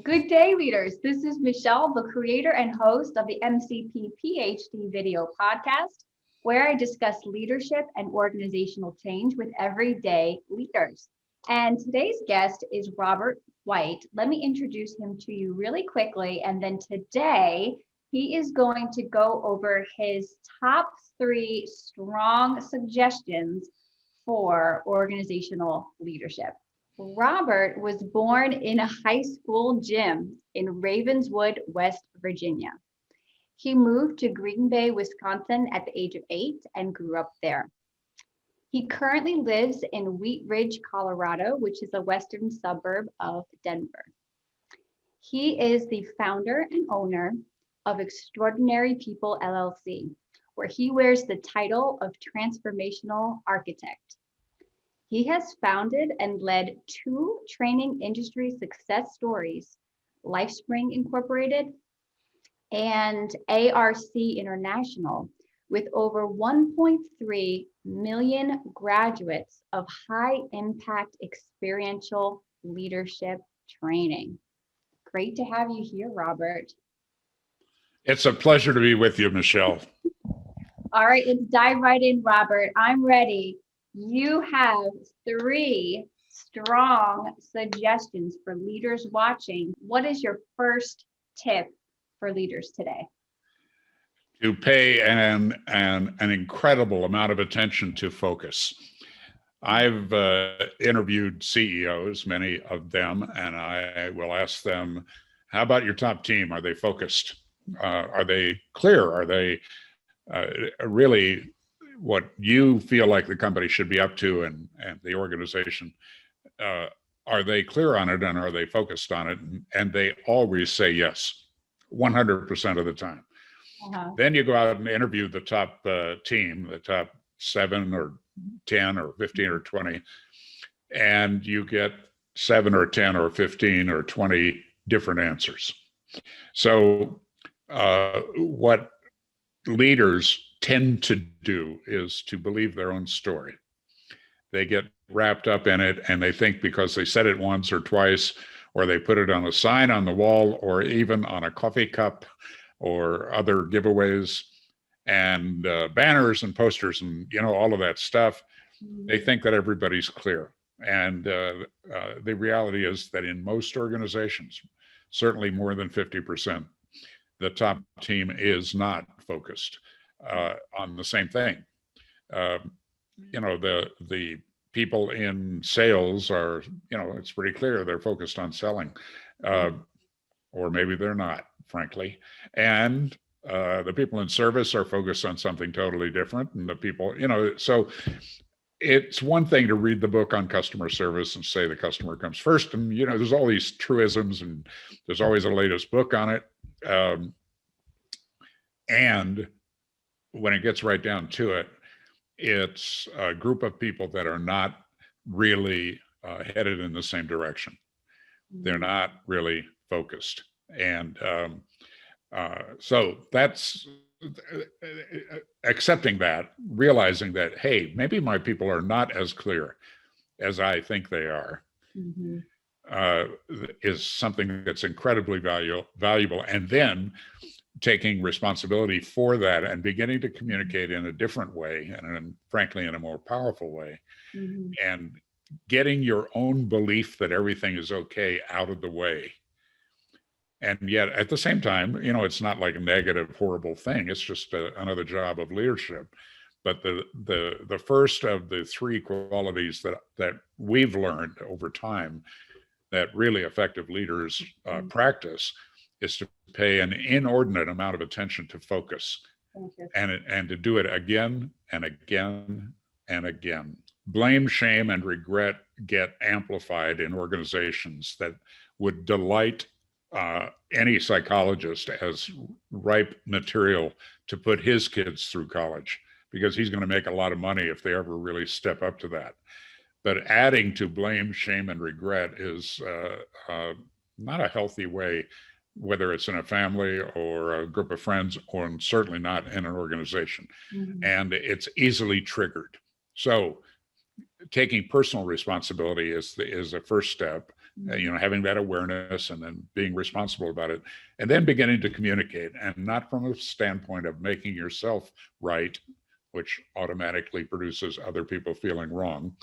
Good day, leaders. This is Michelle, the creator and host of the MCP PhD video podcast, where I discuss leadership and organizational change with everyday leaders. And today's guest is Robert White. Let me introduce him to you really quickly. And then today, he is going to go over his top 3 strong suggestions for organizational leadership. Robert was born in a high school gym in Ravenswood, West Virginia. He moved to Green Bay, Wisconsin at the age of 8 and grew up there. He currently lives in Wheat Ridge, Colorado, which is a western suburb of Denver. He is the founder and owner of Extraordinary People, LLC, where he wears the title of Transformational Architect. He has founded and led 2 training industry success stories, Lifespring Incorporated and ARC International, with over 1.3 million graduates of high impact experiential leadership training. Great to have you here, Robert. It's a pleasure to be with you, Michelle. All right, let's dive right in, Robert. I'm ready. You have 3 strong suggestions for leaders watching. What is your first tip for leaders today? To pay an incredible amount of attention to focus. I've interviewed CEOs, many of them, and I will ask them, how about your top team? Are they focused? Are they clear? Are they really what you feel like the company should be up to and the organization? Are they clear on it and are they focused on it? And they always say yes, 100% of the time. Then you go out and interview the top team, the top 7 or 10 or 15 or 20, and you get 7 or 10 or 15 or 20 different answers. So what leaders tend to do is to believe their own story. They get wrapped up in it and they think because they said it once or twice, or they put it on a sign on the wall, or even on a coffee cup, or other giveaways and banners and posters and all of that stuff, they think that everybody's clear. And the reality is that in most organizations, certainly more than 50%, the top team is not focused on the same thing. The people in sales are, it's pretty clear they're focused on selling, or maybe they're not, frankly. And the people in service are focused on something totally different. And the people, so it's one thing to read the book on customer service and say the customer comes first. And, there's all these truisms and there's always a latest book on it. And when it gets right down to it, it's a group of people that are not really headed in the same direction. They're not really focused. And so that's accepting that, realizing that, hey, maybe my people are not as clear as I think they are, is something that's incredibly valuable. And then taking responsibility for that and beginning to communicate in a different way and frankly in a more powerful way, and getting your own belief that everything is okay out of the way. And yet at the same time, it's not like a negative, horrible thing. It's just another job of leadership. But the first of the 3 qualities that we've learned over time that really effective leaders practice is to pay an inordinate amount of attention to focus, and to do it again and again and again. Blame, shame, and regret get amplified in organizations that would delight any psychologist as ripe material to put his kids through college, because he's going to make a lot of money if they ever really step up to that. But adding to blame, shame, and regret is not a healthy way, whether it's in a family or a group of friends, or certainly not in an organization. And it's easily triggered. So taking personal responsibility is the first step. having that awareness and then being responsible about it, and then beginning to communicate, and not from a standpoint of making yourself right, which automatically produces other people feeling wrong.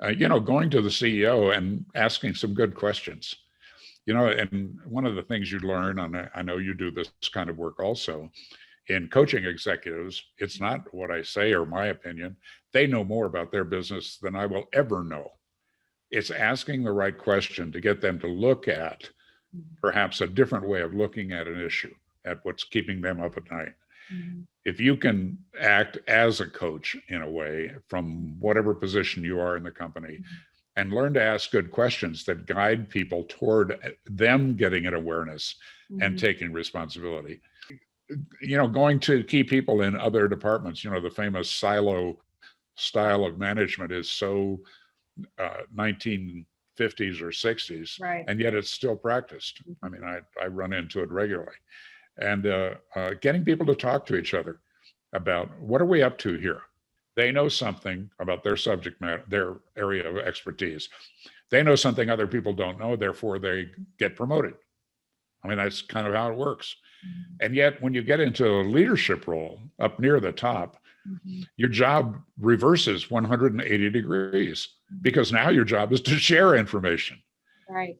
Going to the CEO and asking some good questions. And one of the things you learn, and I know you do this kind of work also, in coaching executives, it's not what I say or my opinion. They know more about their business than I will ever know. It's asking the right question to get them to look at perhaps a different way of looking at an issue, at what's keeping them up at night. Mm-hmm. If you can act as a coach in a way from whatever position you are in the company, and learn to ask good questions that guide people toward them getting an awareness and taking responsibility. Going to key people in other departments, the famous silo style of management is so 1950s or 60s, right. And yet it's still practiced. I mean, I run into it regularly. And getting people to talk to each other about what are we up to here? They know something about their subject matter, their area of expertise. They know something other people don't know, therefore they get promoted. I mean, that's kind of how it works. And yet when you get into a leadership role up near the top, your job reverses 180 degrees, because now your job is to share information. Right.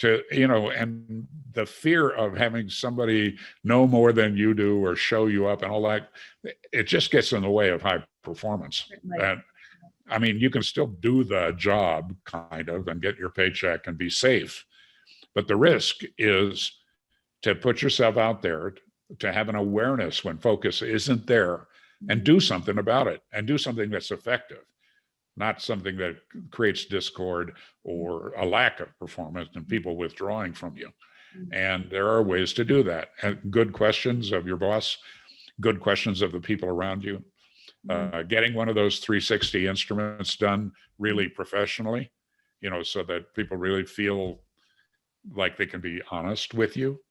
And the fear of having somebody know more than you do or show you up and all that, it just gets in the way of high performance. And I mean, you can still do the job kind of and get your paycheck and be safe, but the risk is to put yourself out there, to have an awareness when focus isn't there, and do something about it, and do something that's effective, not something that creates discord or a lack of performance and people withdrawing from you. And there are ways to do that. And good questions of your boss, good questions of the people around you, getting one of those 360 instruments done really professionally, so that people really feel like they can be honest with you,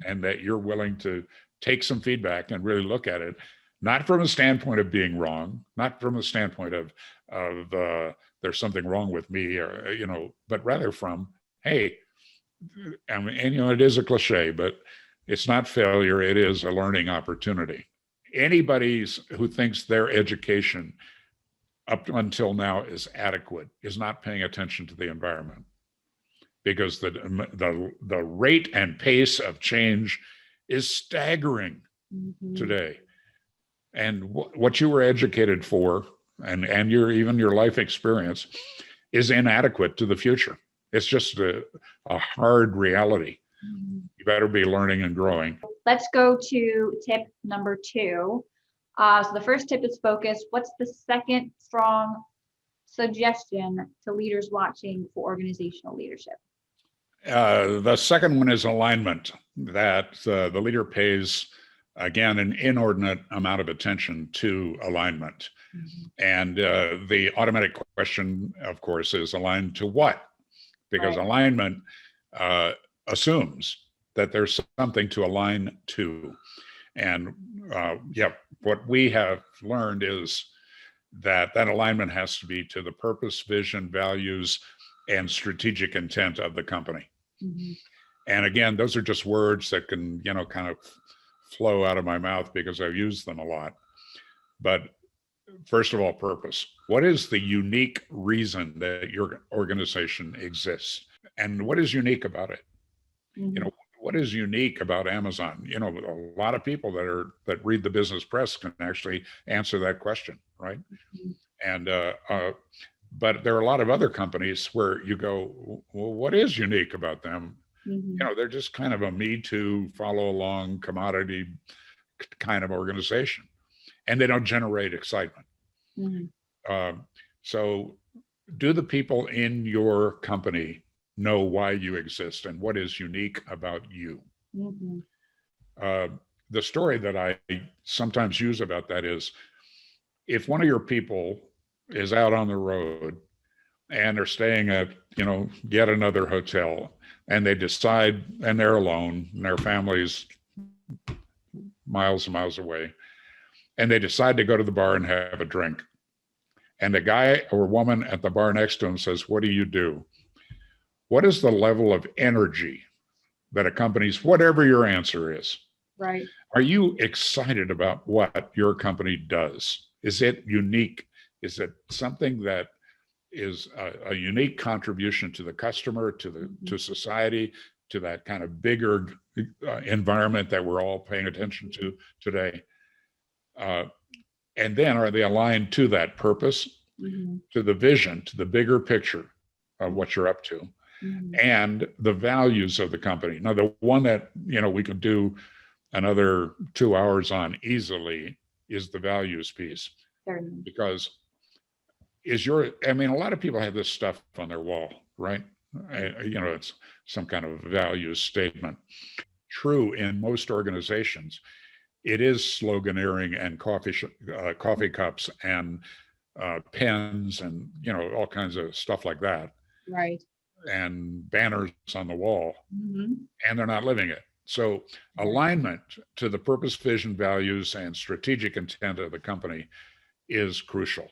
and that you're willing to take some feedback and really look at it, not from a standpoint of being wrong, not from a standpoint of there's something wrong with me, or but rather from, hey, and it is a cliche, but it's not failure, it is a learning opportunity. Anybody who thinks their education up until now is adequate is not paying attention to the environment, because the rate and pace of change is staggering today. And what you were educated for, and even your life experience, is inadequate to the future. It's just a hard reality. You better be learning and growing. Let's go to tip number 2. So the first tip is focus. What's the second strong suggestion to leaders watching for organizational leadership? The second one is alignment, that the leader pays, again, an inordinate amount of attention to alignment. And the automatic question, of course, is aligned to what? Because alignment assumes that there's something to align to. And what we have learned is that alignment has to be to the purpose, vision, values, and strategic intent of the company. And again, those are just words that can, kind of flow out of my mouth because I've used them a lot. But first of all, purpose. What is the unique reason that your organization exists? And what is unique about it? What is unique about Amazon? A lot of people that read the business press can actually answer that question, right? And but there are a lot of other companies where you go, well, what is unique about them? They're just kind of a me too, follow along commodity kind of organization, and they don't generate excitement. So do the people in your company know why you exist and what is unique about you? The story that I sometimes use about that is, if one of your people is out on the road and they're staying at, yet another hotel, and they decide, and they're alone, and their family's miles and miles away, and they decide to go to the bar and have a drink. And the guy or woman at the bar next to him says, "What do you do?" what is the level of energy that accompanies whatever your answer is? Right. Are you excited about what your company does? Is it unique? Is it something that is a unique contribution to the customer, to society, to that kind of bigger environment that we're all paying attention to today? And then are they aligned to that purpose, to the vision, to the bigger picture of what you're up to, and the values of the company? Now, the one that, we could do another 2 hours on easily is the values piece. Certainly. Because a lot of people have this stuff on their wall, right? It's some kind of values statement. True in most organizations, it is sloganeering and coffee cups and pens and, all kinds of stuff like that. Right. And banners on the wall, and they're not living it. So alignment to the purpose, vision, values, and strategic intent of the company is crucial.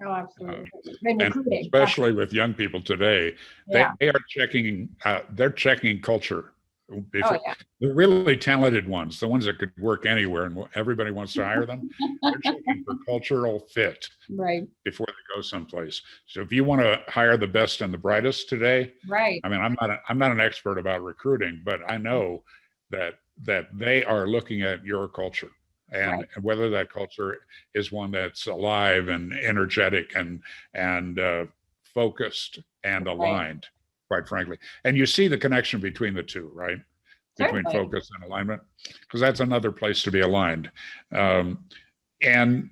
Oh, absolutely. And especially with young people today, they are checking, they're checking culture. The really talented ones, the ones that could work anywhere and everybody wants to hire them, they're checking for cultural fit before they go someplace. So if you want to hire the best and the brightest today, I'm not an expert about recruiting, but I know that they are looking at your culture. And whether that culture is one that's alive and energetic and focused and aligned, quite frankly. And you see the connection between the two, right? Between focus and alignment, because that's another place to be aligned. Alignment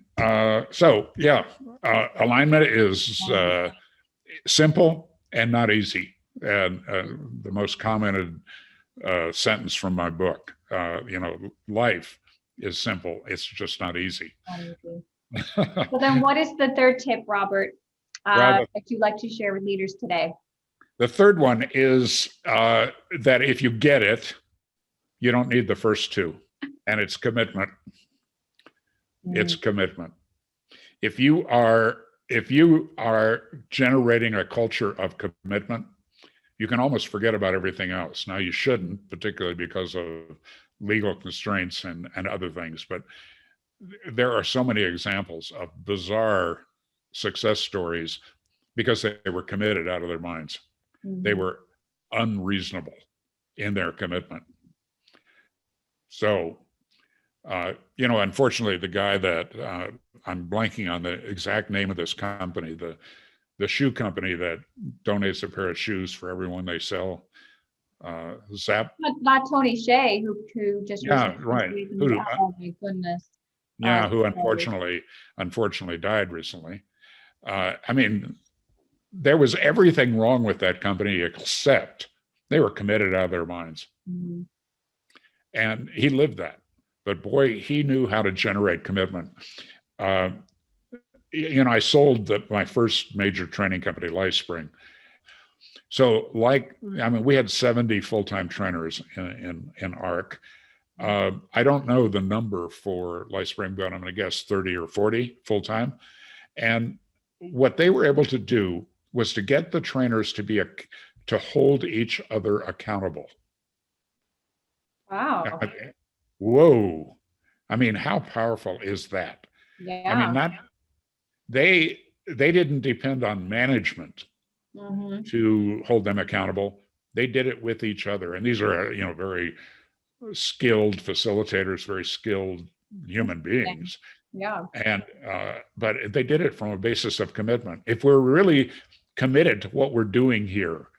is simple and not easy. And the most commented sentence from my book, life is simple. It's just not easy. So then what is the third tip, Robert, that you'd like to share with leaders today? The third one is that if you get it, you don't need the first two, and it's commitment. It's commitment. If you are generating a culture of commitment, you can almost forget about everything else. Now, you shouldn't, particularly because of legal constraints and other things, but there are so many examples of bizarre success stories because they were committed out of their minds. They were unreasonable in their commitment. So, unfortunately, the guy that I'm blanking on the exact name of this company, the shoe company that donates a pair of shoes for everyone they sell, Zap. Not Tony Hsieh, who just right. Oh my goodness. Yeah, who unfortunately died recently. There was everything wrong with that company except they were committed out of their minds. And he lived that. But boy, he knew how to generate commitment. I sold my first major training company, Lifespring. So we had 70 full-time trainers in ARC. I don't know the number for Lifespring, but I'm going to guess 30 or 40 full-time. And what they were able to do was to get the trainers to hold each other accountable. Wow. Whoa. How powerful is that? Yeah. They didn't depend on management to hold them accountable. They did it with each other. And these are, very skilled facilitators, very skilled human beings. Yeah. And, but they did it from a basis of commitment. If we're really committed to what we're doing here,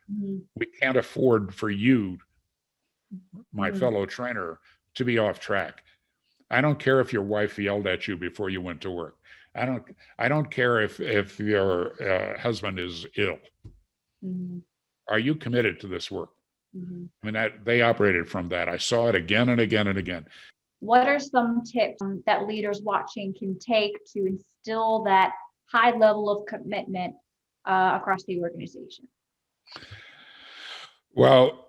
we can't afford for you, my fellow trainer, to be off track. I don't care if your wife yelled at you before you went to work. I don't care if your husband is ill. Are you committed to this work? They operated from that. I saw it again and again and again. What are some tips that leaders watching can take to instill that high level of commitment across the organization? Well,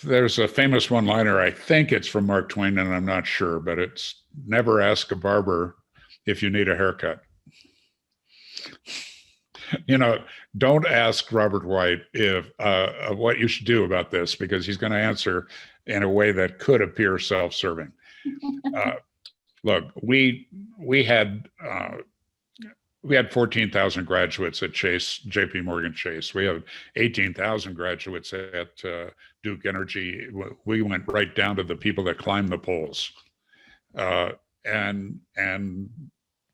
there's a famous one-liner. I think it's from Mark Twain, and I'm not sure, but it's never ask a barber if you need a haircut. Don't ask Robert White if what you should do about this, because he's going to answer in a way that could appear self-serving. Look, we had 14,000 graduates at JP Morgan Chase. We have 18,000 graduates at Duke Energy. We went right down to the people that climbed the poles, and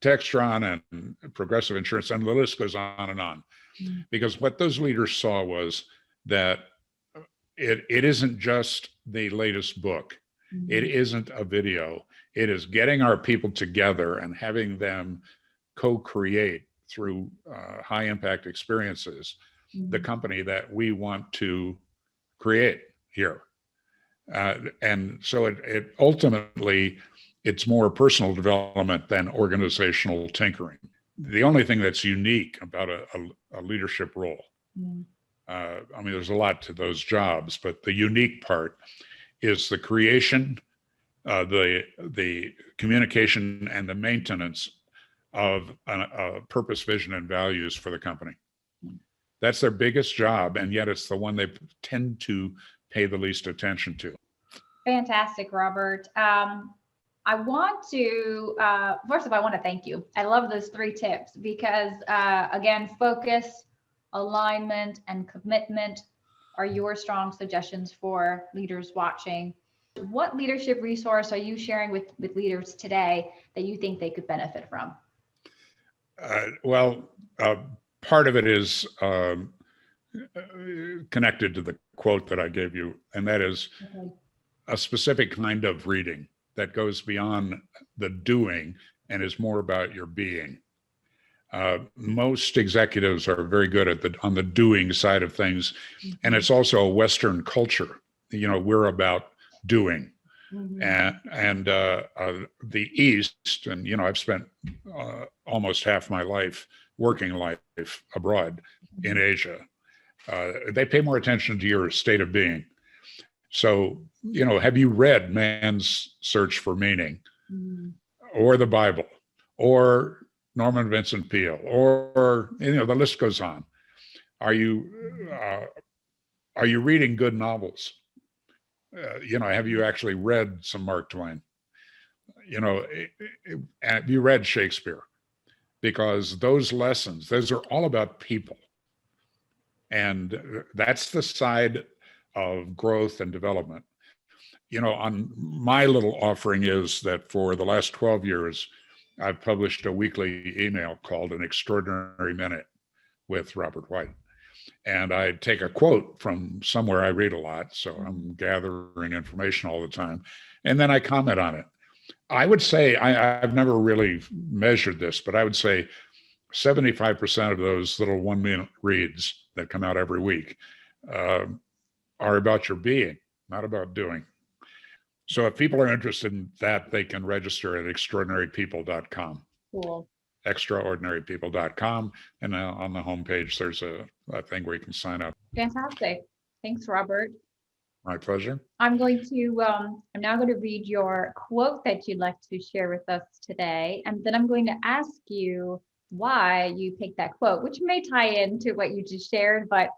Textron and Progressive Insurance, and the list goes on and on. Mm-hmm. Because what those leaders saw was that it isn't just the latest book. Mm-hmm. It isn't a video. It is getting our people together and having them co-create through high impact experiences, mm-hmm. the company that we want to create here. And so it ultimately, it's more personal development than organizational tinkering. The only thing that's unique about a leadership role, mm-hmm. I mean, there's a lot to those jobs, but the unique part is the creation, the communication, and the maintenance of a purpose, vision, and values for the company. That's their biggest job, and yet it's the one they tend to pay the least attention to. Fantastic, Robert. I want to, first of all, I want to thank you. I love those 3 tips because, again, focus, alignment, and commitment are your strong suggestions for leaders watching. What leadership resource are you sharing with leaders today that you think they could benefit from? Part of it is connected to the quote that I gave you, and that is a specific kind of reading that goes beyond the doing and is more about your being. Most executives are very good on the doing side of things, mm-hmm. and it's also a Western culture. We're about doing. Mm-hmm. And the East, and I've spent almost half my working life abroad, mm-hmm. in Asia. They pay more attention to your state of being. So, have you read Man's Search for Meaning, mm-hmm. or the Bible, or Norman Vincent Peale, or the list goes on? Are you reading good novels? Have you actually read some Mark Twain? Have you read Shakespeare? Because those lessons, those are all about people. And that's the side of growth and development. On my little offering is that for the last 12 years, I've published a weekly email called An Extraordinary Minute with Robert White. And I take a quote from somewhere I read a lot, so I'm gathering information all the time, and then I comment on it. I would say, I've never really measured this, but I would say 75% of those little 1-minute reads that come out every week are about your being, not about doing. So if people are interested in that, they can register at extraordinarypeople.com. Cool. extraordinarypeople.com, and on the homepage there's a thing where you can sign up. Fantastic. Thanks, Robert. My pleasure. I'm now going to read your quote that you'd like to share with us today, and then I'm going to ask you why you picked that quote, which may tie into what you just shared, but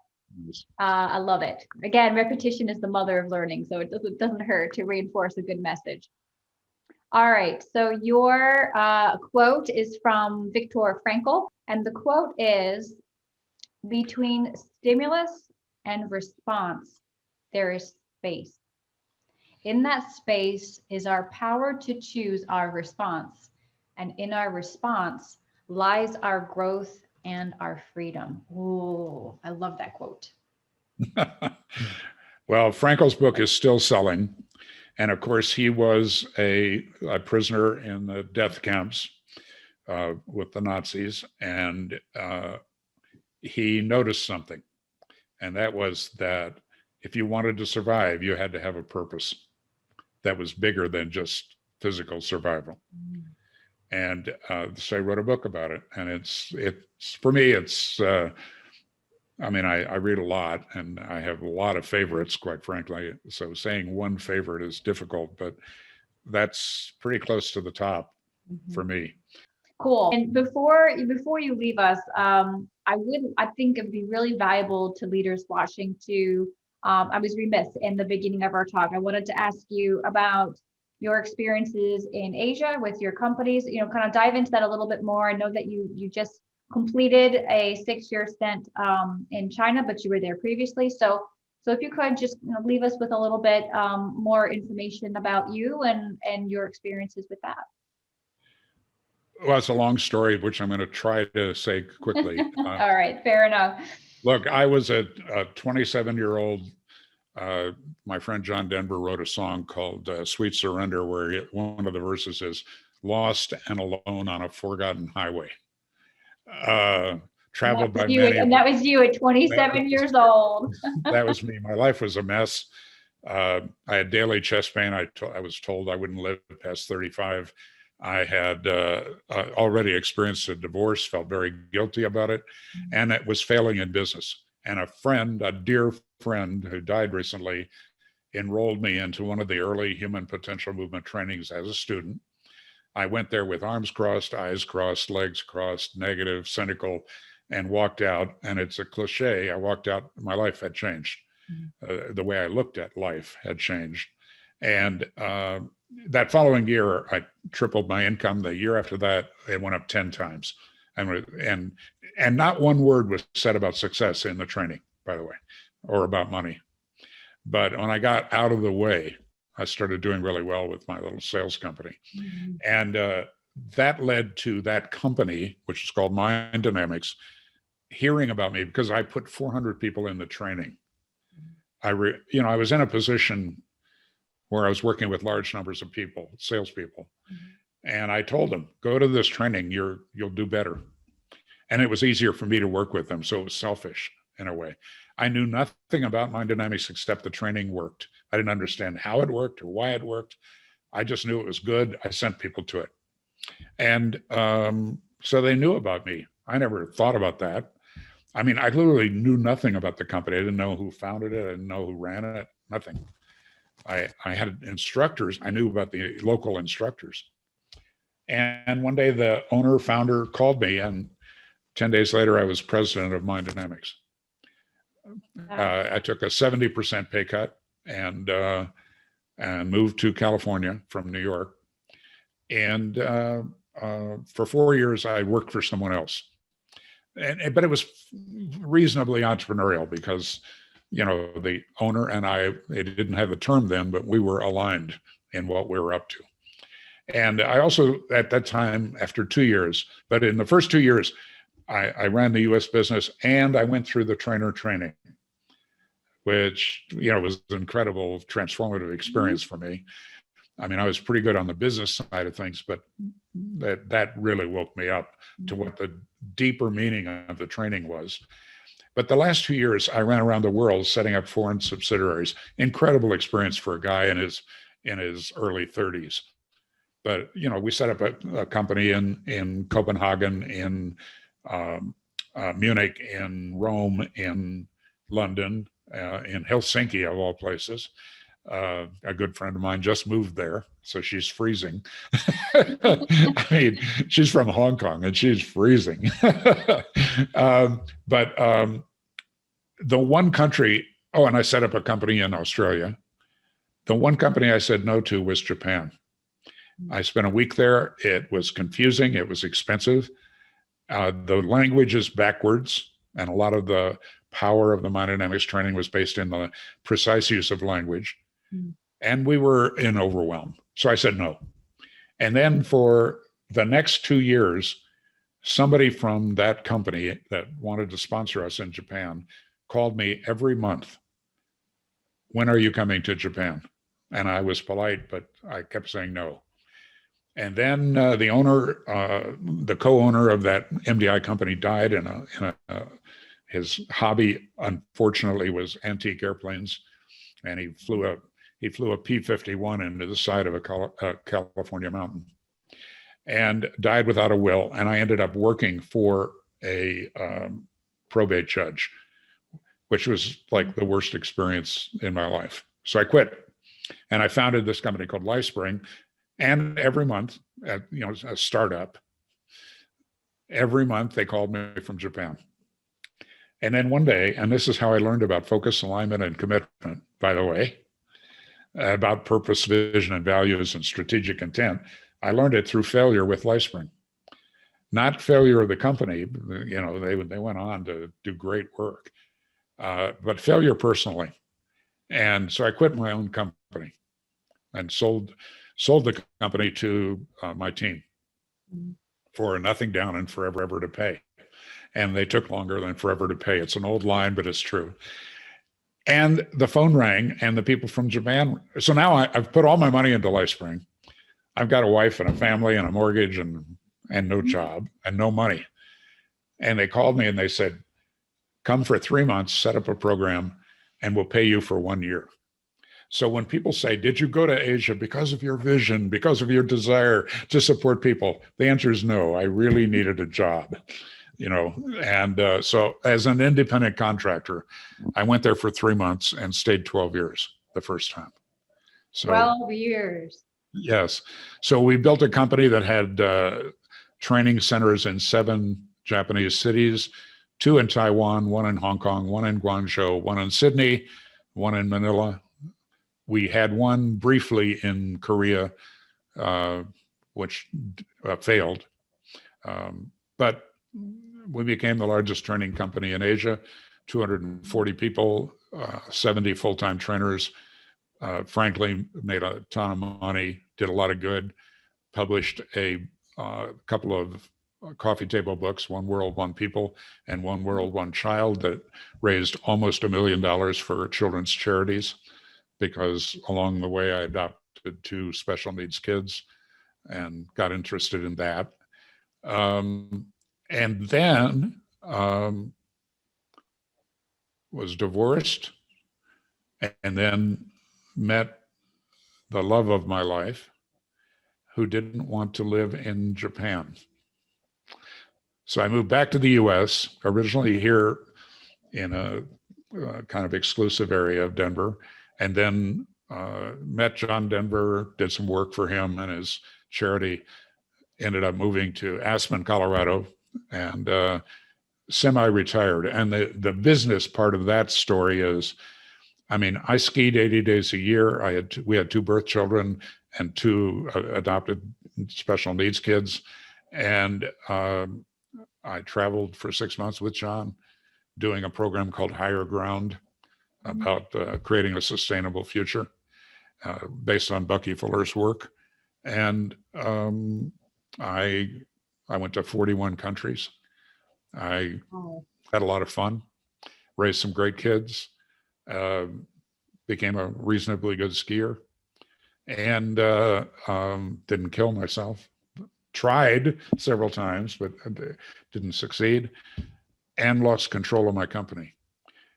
I love it. Again, repetition is the mother of learning, so it doesn't hurt to reinforce a good message. All right, so your quote is from Viktor Frankl, and the quote is, "Between stimulus and response, there is space. In that space is our power to choose our response, and in our response lies our growth and our freedom." Ooh, I love that quote. Well, Frankl's book is still selling. And of course, he was a prisoner in the death camps with the Nazis. And he noticed something. And that was that if you wanted to survive, you had to have a purpose that was bigger than just physical survival. Mm. And so I wrote a book about it. And it's for me, I read a lot and I have a lot of favorites, quite frankly. So saying one favorite is difficult, but that's pretty close to the top, mm-hmm. for me. Cool. And before you leave us, I think it'd be really valuable to leaders watching to, I was remiss in the beginning of our talk. I wanted to ask you about your experiences in Asia with your companies, kind of dive into that a little bit more. I know that you just completed a 6-year stint in China, but you were there previously. So if you could just leave us with a little bit more information about you and your experiences with that. Well, it's a long story, which I'm going to try to say quickly. All right, fair enough. Look, I was a 27-year-old. My friend John Denver wrote a song called Sweet Surrender, where one of the verses is lost and alone on a forgotten highway. Traveled by many. And that was you at 27 years old. That was me. My life was a mess. I had daily chest pain. I was told I wouldn't live past 35. I had already experienced a divorce, felt very guilty about it, and it was failing in business. And a dear friend who died recently, enrolled me into one of the early human potential movement trainings as a student. I went there with arms crossed, eyes crossed, legs crossed, negative, cynical, and walked out. And it's a cliche. I walked out, my life had changed. The way I looked at life had changed. And that following year, I tripled my income. The year after that, it went up 10 times. And not one word was said about success in the training, by the way, or about money. But when I got out of the way, I started doing really well with my little sales company. Mm-hmm. And that led to that company, which is called Mind Dynamics, hearing about me because I put 400 people in the training. I was in a position where I was working with large numbers of people, salespeople. Mm-hmm. And I told them, go to this training, you'll do better. And it was easier for me to work with them. So it was selfish in a way. I knew nothing about Mind Dynamics except the training worked. I didn't understand how it worked or why it worked. I just knew it was good. I sent people to it. And so they knew about me. I never thought about that. I mean, I literally knew nothing about the company. I didn't know who founded it. I didn't know who ran it, nothing. I had instructors. I knew about the local instructors. And one day the founder called me, and 10 days later, I was president of Mind Dynamics. I took a 70% pay cut and moved to California from New York. And for 4 years, I worked for someone else. But it was reasonably entrepreneurial because the owner and I, it didn't have the term then, but we were aligned in what we were up to. And I also, at that time, after 2 years, but in the first 2 years, I ran the US business and I went through the trainer training, which, was an incredible transformative experience for me. I mean, I was pretty good on the business side of things, but that really woke me up to what the deeper meaning of the training was. But the last 2 years, I ran around the world setting up foreign subsidiaries. Incredible experience for a guy in his early 30s. But we set up a company in Copenhagen, in Munich, in Rome, in London, in Helsinki, of all places. A good friend of mine just moved there, so she's freezing. I mean, she's from Hong Kong and she's freezing. But the one country, and I set up a company in Australia. The one company I said no to was Japan. I spent a week there. It was confusing. It was expensive. The language is backwards, and a lot of the power of the Mind Dynamics training was based in the precise use of language. And we were in overwhelm. So I said no. And then for the next 2 years, somebody from that company that wanted to sponsor us in Japan called me every month. When are you coming to Japan? And I was polite, but I kept saying no. And then the owner, the co-owner of that MDI company died his hobby, unfortunately, was antique airplanes. And he flew a P-51 into the side of a California mountain and died without a will. And I ended up working for a probate judge, which was like the worst experience in my life. So I quit and I founded this company called Lifespring. And every month, a startup, Every month they called me from Japan. And then one day, and this is how I learned about focus, alignment, and commitment, by the way, about purpose, vision, and values and strategic intent. I learned it through failure with Lifespring. Not failure of the company, they went on to do great work, but failure personally. And so I quit my own company and sold the company to my team for nothing down and forever to pay. And they took longer than forever to pay. It's an old line, but it's true. And the phone rang, and the people from Japan. So now I've put all my money into Lifespring. I've got a wife and a family and a mortgage and no job and no money. And they called me and they said, come for 3 months, set up a program, and we'll pay you for 1 year. So when people say, did you go to Asia because of your vision, because of your desire to support people? The answer is no. I really needed a job, and so as an independent contractor, I went there for 3 months and stayed 12 years the first time. So 12 years. Yes. So we built a company that had training centers in 7 Japanese cities, 2 in Taiwan, 1 in Hong Kong, 1 in Guangzhou, 1 in Sydney, 1 in Manila. We had one briefly in Korea, which failed. But we became the largest training company in Asia, 240 people, 70 full-time trainers. Frankly, made a ton of money, did a lot of good, published a couple of coffee table books, One World, One People, and One World, One Child, that raised almost $1 million for children's charities, because along the way I adopted 2 special needs kids and got interested in that. And then was divorced, and then met the love of my life, who didn't want to live in Japan. So I moved back to the US, originally here in a kind of exclusive area of Denver, and then met John Denver, did some work for him and his charity, ended up moving to Aspen, Colorado, and semi-retired. And the business part of that story is, I skied 80 days a year. We had 2 birth children and 2 adopted special needs kids. And I traveled for 6 months with John, doing a program called Higher Ground about creating a sustainable future based on Bucky Fuller's work. And I went to 41 countries. I had a lot of fun, raised some great kids, became a reasonably good skier, and didn't kill myself. Tried several times, but didn't succeed, and lost control of my company.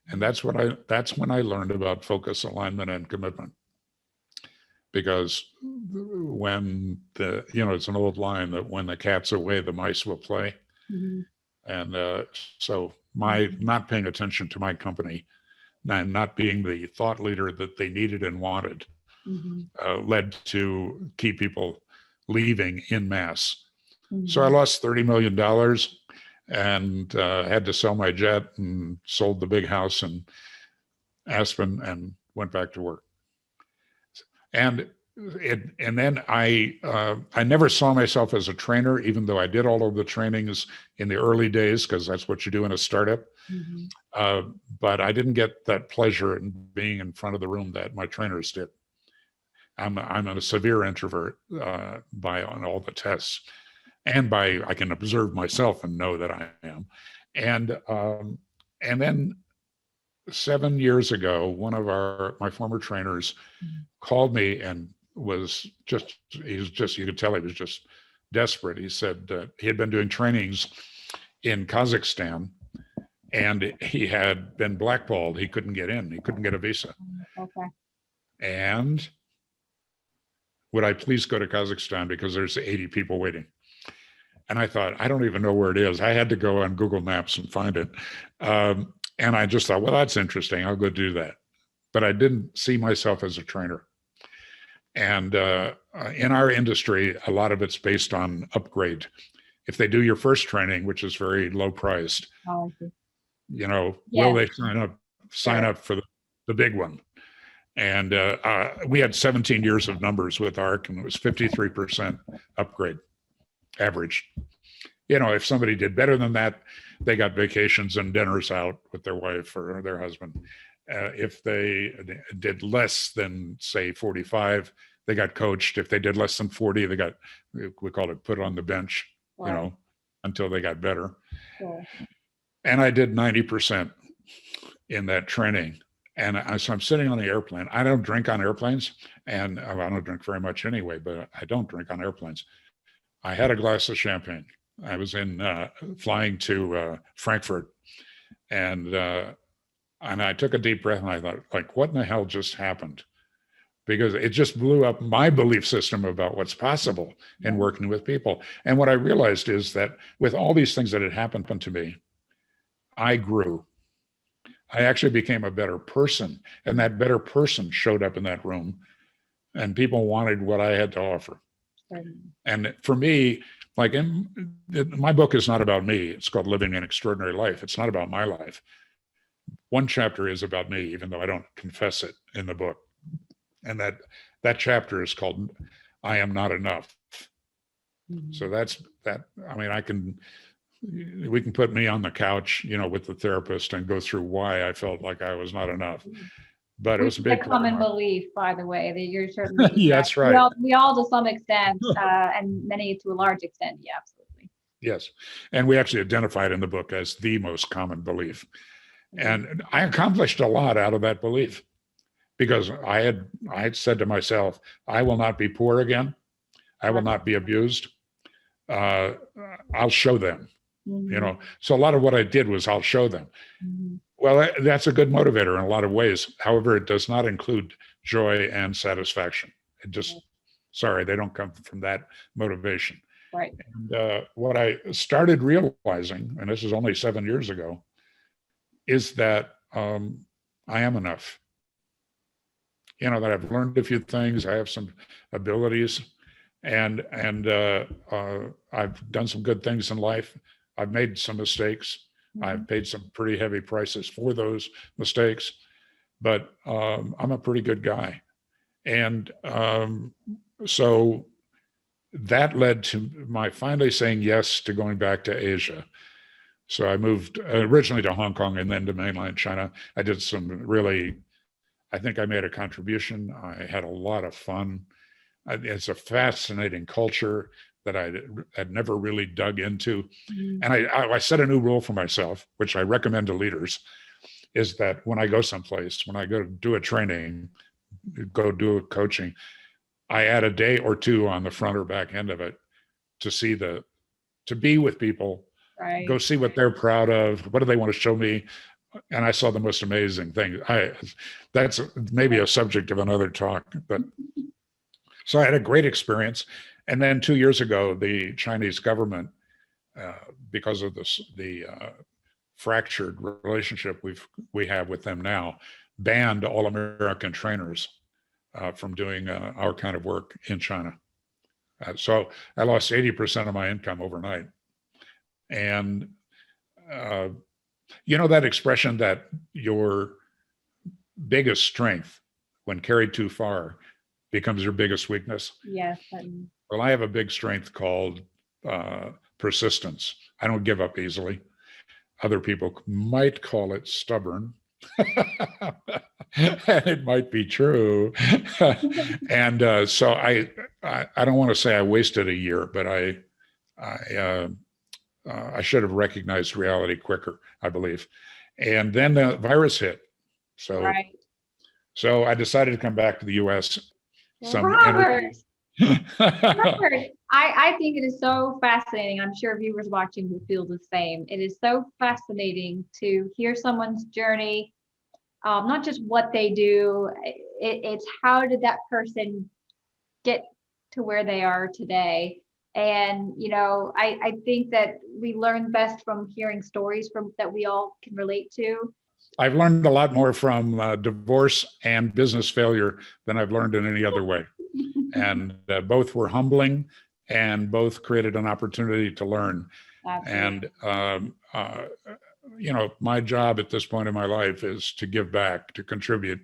And that's when I learned about focus, alignment, and commitment. Because when it's an old line that when the cat's away, the mice will play. Mm-hmm. And so my not paying attention to my company and not being the thought leader that they needed and wanted led to key people leaving en masse. Mm-hmm. So I lost $30 million and had to sell my jet and sold the big house in Aspen and went back to work. And then I never saw myself as a trainer, even though I did all of the trainings in the early days, because that's what you do in a startup. Mm-hmm. But I didn't get that pleasure in being in front of the room that my trainers did. I'm a severe introvert on all the tests, and I can observe myself and know that I am. And then 7 years ago, one of my former trainers called me and you could tell he was just desperate. He said he had been doing trainings in Kazakhstan and he had been blackballed. He couldn't get in. He couldn't get a visa. Okay. And would I please go to Kazakhstan because there's 80 people waiting? And I thought, I don't even know where it is. I had to go on Google Maps and find it. And I just thought, well, that's interesting. I'll go do that. But I didn't see myself as a trainer. And in our industry, a lot of it's based on upgrade. if they do your first training, which is very low priced, Oh, I see. will Yes. they sign up for the big one? And we had 17 years of numbers with ARC, and it was 53% upgrade average. If somebody did better than that, they got vacations and dinners out with their wife or their husband. If they did less than, say, 45, they got coached. If they did less than 40, they got, we called it put on the bench, Right. until they got better. Sure. And I did 90% in that training. And so I'm sitting on the airplane. I don't drink on airplanes, and I don't drink very much anyway, but I don't drink on airplanes. I had a glass of champagne. I was flying to Frankfurt, and I took a deep breath, and I thought, like, what in the hell just happened? Because it just blew up my belief system about what's possible in working with people. And what I realized is that with all these things that had happened to me, I grew. I actually became a better person, and that better person showed up in that room, and people wanted what I had to offer. And for me, like, my book is not about me. It's called Living an Extraordinary Life. It's not about my life. One chapter is about me, even though I don't confess it in the book. And that chapter is called I Am Not Enough. Mm-hmm. So that's that. I mean, we can put me on the couch, with the therapist and go through why I felt like I was not enough. But it was a big common belief, by the way, that you're certainly. Yeah, that's right. We all to some extent, and many to a large extent. Yeah, absolutely. Yes. And we actually identify it in the book as the most common belief. And I accomplished a lot out of that belief, because I had said to myself, I will not be poor again. I will not be abused. I'll show them. Mm-hmm. So a lot of what I did was I'll show them. Mm-hmm. Well, that's a good motivator in a lot of ways. However, it does not include joy and satisfaction. It just, sorry, they don't come from that motivation. Right. And what I started realizing, and this is only 7 years ago, is that I am enough. That I've learned a few things. I have some abilities, and I've done some good things in life. I've made some mistakes. Mm-hmm. I've paid some pretty heavy prices for those mistakes, but I'm a pretty good guy. And so that led to my finally saying yes to going back to Asia. So I moved originally to Hong Kong and then to mainland China. I did I think I made a contribution. I had a lot of fun. It's a fascinating culture that I had never really dug into. Mm-hmm. And I set a new rule for myself, which I recommend to leaders, is that when I go someplace, when I go do a training, go do a coaching, I add a day or two on the front or back end of it to be with people, right. Go see what they're proud of. What do they want to show me? And I saw the most amazing thing. That's maybe a subject of another talk, but so I had a great experience. And then 2 years ago, the Chinese government, because of the fractured relationship we have with them now, banned all American trainers from doing our kind of work in China. So I lost 80% of my income overnight. And that expression that your biggest strength, when carried too far, becomes your biggest weakness? Yes. Well, I have a big strength called persistence. I don't give up easily. Other people might call it stubborn. And it might be true. And so I don't want to say I wasted a year, but I should have recognized reality quicker, I believe. And then the virus hit. So, right. So I decided to come back to the U.S. Robert, I think it is so fascinating. I'm sure viewers watching will feel the same. It is so fascinating to hear someone's journey, not just what they do. It's how did that person get to where they are today. And, I think that we learn best from hearing stories that we all can relate to. I've learned a lot more from divorce and business failure than I've learned in any other way. And both were humbling and both created an opportunity to learn. Absolutely. And, my job at this point in my life is to give back, to contribute.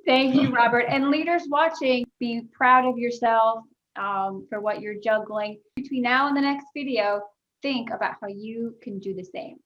Thank you, Robert. And leaders watching, be proud of yourself for what you're juggling. Between now and the next video, think about how you can do the same.